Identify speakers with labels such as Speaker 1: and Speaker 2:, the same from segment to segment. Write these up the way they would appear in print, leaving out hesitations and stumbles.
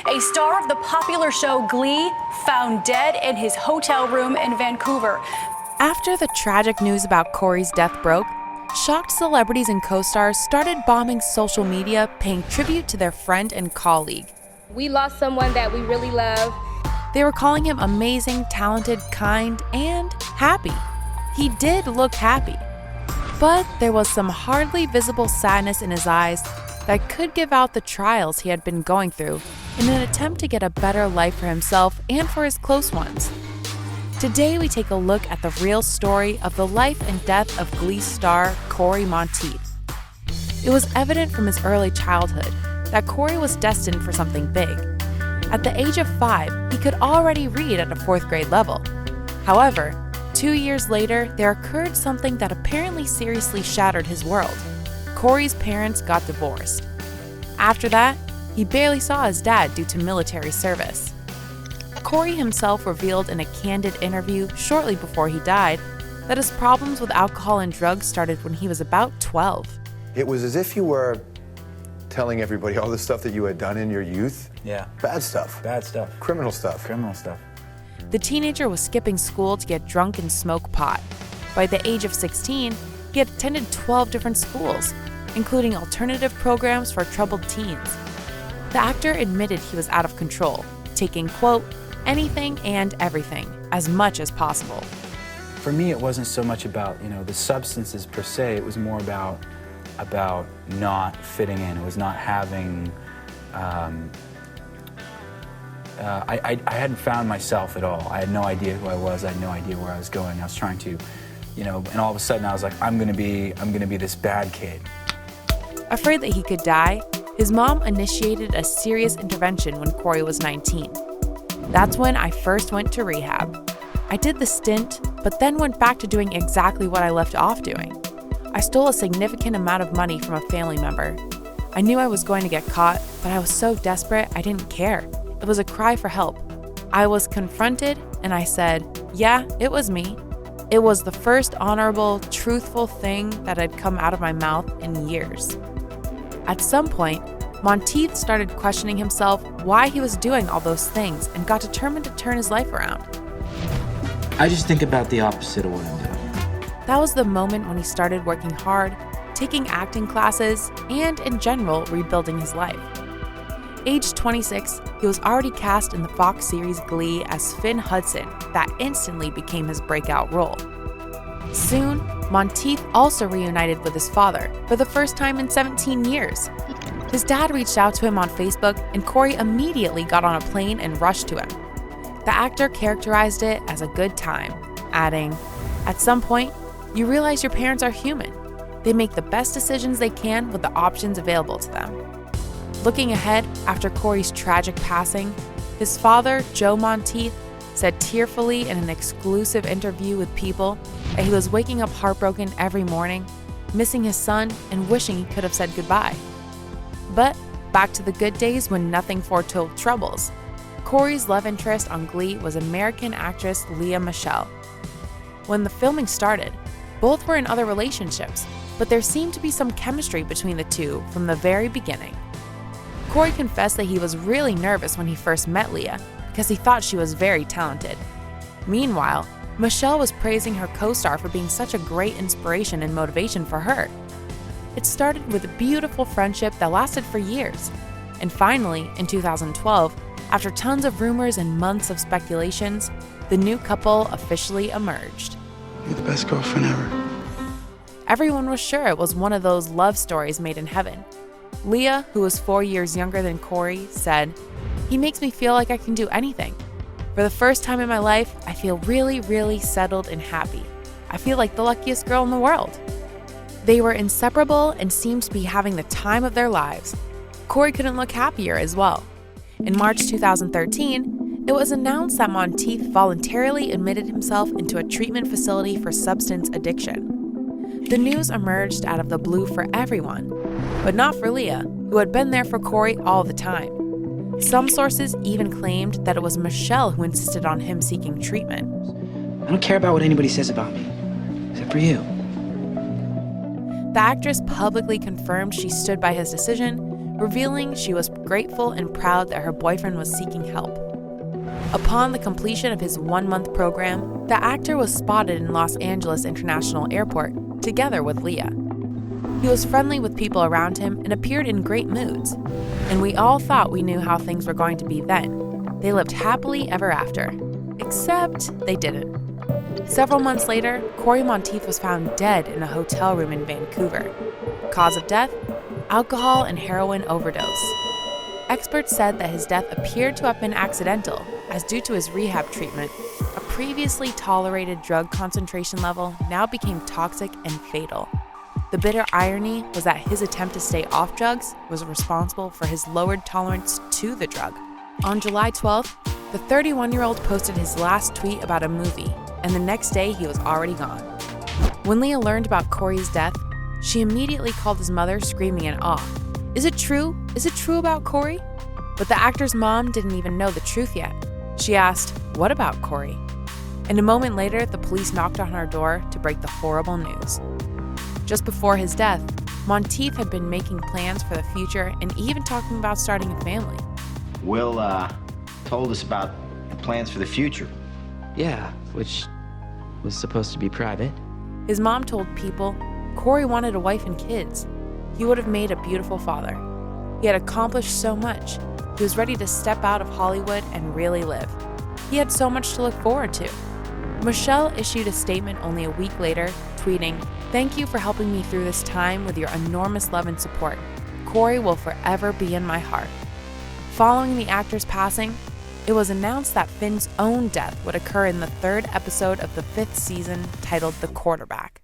Speaker 1: A star of the popular show Glee found dead in his hotel room in Vancouver.
Speaker 2: After the tragic news about Cory's death broke, shocked celebrities and co-stars started bombing social media, paying tribute to their friend and colleague.
Speaker 3: We lost someone that we really love.
Speaker 2: They were calling him amazing, talented, kind, and happy. He did look happy. But there was some hardly visible sadness in his eyes that could give out the trials he had been going through in an attempt to get a better life for himself and for his close ones. Today we take a look at the real story of the life and death of Glee star Cory Monteith. It was evident from his early childhood that Cory was destined for something big. At the age of 5, he could already read at a 4th grade level. However, 2 years later, there occurred something that apparently seriously shattered his world. Cory's parents got divorced. After that, he barely saw his dad due to military service. Cory himself revealed in a candid interview shortly before he died that his problems with alcohol and drugs started when he was about 12.
Speaker 4: It was as if you were telling everybody all the stuff that you had done in your youth.
Speaker 5: Yeah.
Speaker 4: Bad stuff.
Speaker 5: Bad stuff.
Speaker 4: Criminal stuff.
Speaker 5: Criminal stuff.
Speaker 2: The teenager was skipping school to get drunk and smoke pot. By the age of 16, he had attended 12 different schools, including alternative programs for troubled teens. The actor admitted he was out of control, taking, quote, anything and everything, as much as possible.
Speaker 5: For me, it wasn't so much about, the substances per se. It was more about not fitting in. It was not having, I hadn't found myself at all. I had no idea who I was. I had no idea where I was going. I was trying to, and all of a sudden I was like, I'm gonna be this bad kid.
Speaker 2: Afraid that he could die, his mom initiated a serious intervention when Cory was 19. That's when I first went to rehab. I did the stint, but then went back to doing exactly what I left off doing. I stole a significant amount of money from a family member. I knew I was going to get caught, but I was so desperate I didn't care. It was a cry for help. I was confronted and I said, yeah, it was me. It was the first honorable, truthful thing that had come out of my mouth in years. At some point, Monteith started questioning himself why he was doing all those things and got determined to turn his life around.
Speaker 6: I just think about the opposite of what I'm doing.
Speaker 2: That was the moment when he started working hard, taking acting classes, and in general, rebuilding his life. Aged 26, he was already cast in the Fox series Glee as Finn Hudson that instantly became his breakout role. Soon, Monteith also reunited with his father for the first time in 17 years. His dad reached out to him on Facebook, and Cory immediately got on a plane and rushed to him. The actor characterized it as a good time, adding, at some point, you realize your parents are human. They make the best decisions they can with the options available to them. Looking ahead, after Cory's tragic passing, his father, Joe Monteith, said tearfully in an exclusive interview with People that he was waking up heartbroken every morning, missing his son, and wishing he could have said goodbye. But back to the good days when nothing foretold troubles. Cory's love interest on Glee was American actress Lea Michele. When the filming started, both were in other relationships, but there seemed to be some chemistry between the two from the very beginning. Cory confessed that he was really nervous when he first met Lea because he thought she was very talented. Meanwhile, Michele was praising her co-star for being such a great inspiration and motivation for her. It started with a beautiful friendship that lasted for years. And finally, in 2012, after tons of rumors and months of speculations, the new couple officially emerged.
Speaker 6: You're the best girlfriend ever.
Speaker 2: Everyone was sure it was one of those love stories made in heaven. Lea, who was 4 years younger than Cory, said, "He makes me feel like I can do anything. For the first time in my life, I feel really, really settled and happy. I feel like the luckiest girl in the world." They were inseparable and seemed to be having the time of their lives. Cory couldn't look happier as well. In March 2013, it was announced that Monteith voluntarily admitted himself into a treatment facility for substance addiction. The news emerged out of the blue for everyone, but not for Lea, who had been there for Cory all the time. Some sources even claimed that it was Michele who insisted on him seeking treatment.
Speaker 6: I don't care about what anybody says about me, except for you.
Speaker 2: The actress publicly confirmed she stood by his decision, revealing she was grateful and proud that her boyfriend was seeking help. Upon the completion of his 1-month program, the actor was spotted in Los Angeles International Airport together with Leah. He was friendly with people around him and appeared in great moods. And we all thought we knew how things were going to be then. They lived happily ever after. Except they didn't. Several months later, Cory Monteith was found dead in a hotel room in Vancouver. Cause of death? Alcohol and heroin overdose. Experts said that his death appeared to have been accidental, as due to his rehab treatment, a previously tolerated drug concentration level now became toxic and fatal. The bitter irony was that his attempt to stay off drugs was responsible for his lowered tolerance to the drug. On July 12th, the 31-year-old posted his last tweet about a movie, and the next day he was already gone. When Leah learned about Cory's death, she immediately called his mother, screaming in awe. Is it true? Is it true about Cory? But the actor's mom didn't even know the truth yet. She asked, what about Cory? And a moment later, the police knocked on her door to break the horrible news. Just before his death, Monteith had been making plans for the future and even talking about starting a family.
Speaker 7: Will told us about plans for the future.
Speaker 6: Yeah, which was supposed to be private.
Speaker 2: His mom told People Cory wanted a wife and kids. He would have made a beautiful father. He had accomplished so much. He was ready to step out of Hollywood and really live. He had so much to look forward to. Michelle issued a statement only a week later, tweeting, "Thank you for helping me through this time with your enormous love and support. Cory will forever be in my heart." Following the actor's passing, it was announced that Finn's own death would occur in the 3rd episode of the 5th season, titled The Quarterback.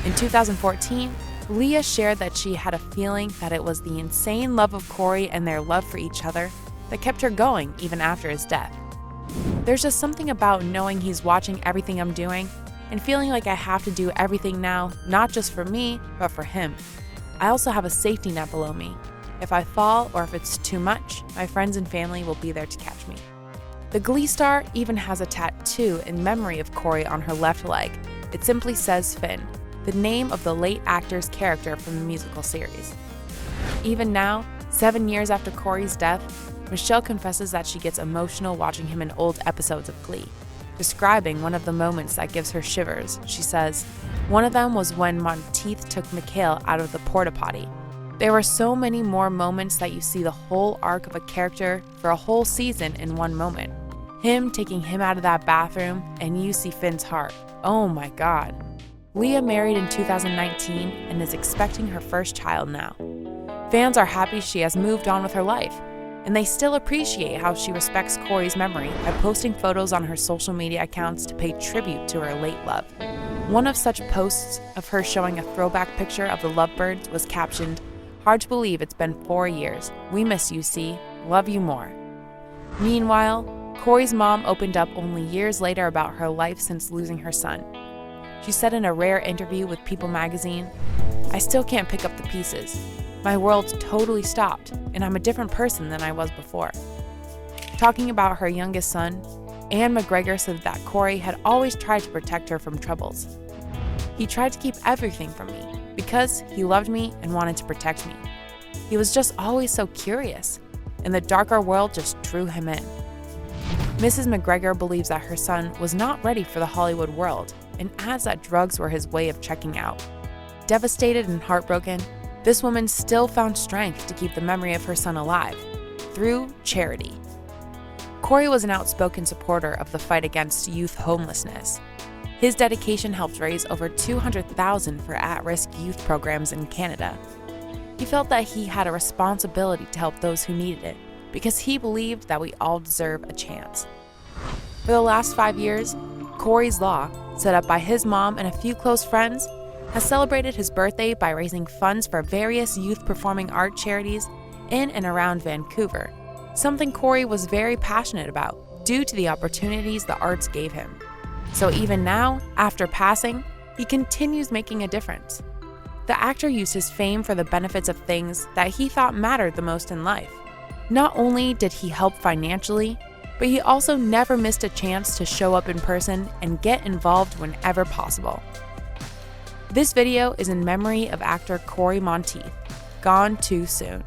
Speaker 2: In 2014, Leah shared that she had a feeling that it was the insane love of Cory and their love for each other that kept her going even after his death. There's just something about knowing he's watching everything I'm doing and feeling like I have to do everything now, not just for me, but for him. I also have a safety net below me. If I fall or if it's too much, my friends and family will be there to catch me. The Glee star even has a tattoo in memory of Cory on her left leg. It simply says Finn, the name of the late actor's character from the musical series. Even now, 7 years after Cory's death, Michelle confesses that she gets emotional watching him in old episodes of Glee. Describing one of the moments that gives her shivers, she says, "One of them was when Monteith took Mikhail out of the porta potty. There were so many more moments that you see the whole arc of a character for a whole season in one moment. Him taking him out of that bathroom, and you see Finn's heart. Oh my God." Leah married in 2019 and is expecting her first child now. Fans are happy she has moved on with her life, and they still appreciate how she respects Cory's memory by posting photos on her social media accounts to pay tribute to her late love. One of such posts of her showing a throwback picture of the lovebirds was captioned, "Hard to believe it's been 4 years. We miss you, C. Love you more." Meanwhile, Cory's mom opened up only years later about her life since losing her son. She said in a rare interview with People magazine, "I still can't pick up the pieces. My world's totally stopped, and I'm a different person than I was before." Talking about her youngest son, Anne McGregor said that Cory had always tried to protect her from troubles. "He tried to keep everything from me because he loved me and wanted to protect me. He was just always so curious, and the darker world just drew him in." Mrs. McGregor believes that her son was not ready for the Hollywood world and adds that drugs were his way of checking out. Devastated and heartbroken, this woman still found strength to keep the memory of her son alive through charity. Cory was an outspoken supporter of the fight against youth homelessness. His dedication helped raise over $200,000 for at-risk youth programs in Canada. He felt that he had a responsibility to help those who needed it because he believed that we all deserve a chance. For the last 5 years, Cory's Law, set up by his mom and a few close friends, has celebrated his birthday by raising funds for various youth performing art charities in and around Vancouver, something Cory was very passionate about due to the opportunities the arts gave him. So even now, after passing, he continues making a difference. The actor used his fame for the benefits of things that he thought mattered the most in life. Not only did he help financially, but he also never missed a chance to show up in person and get involved whenever possible. This video is in memory of actor Cory Monteith, gone too soon.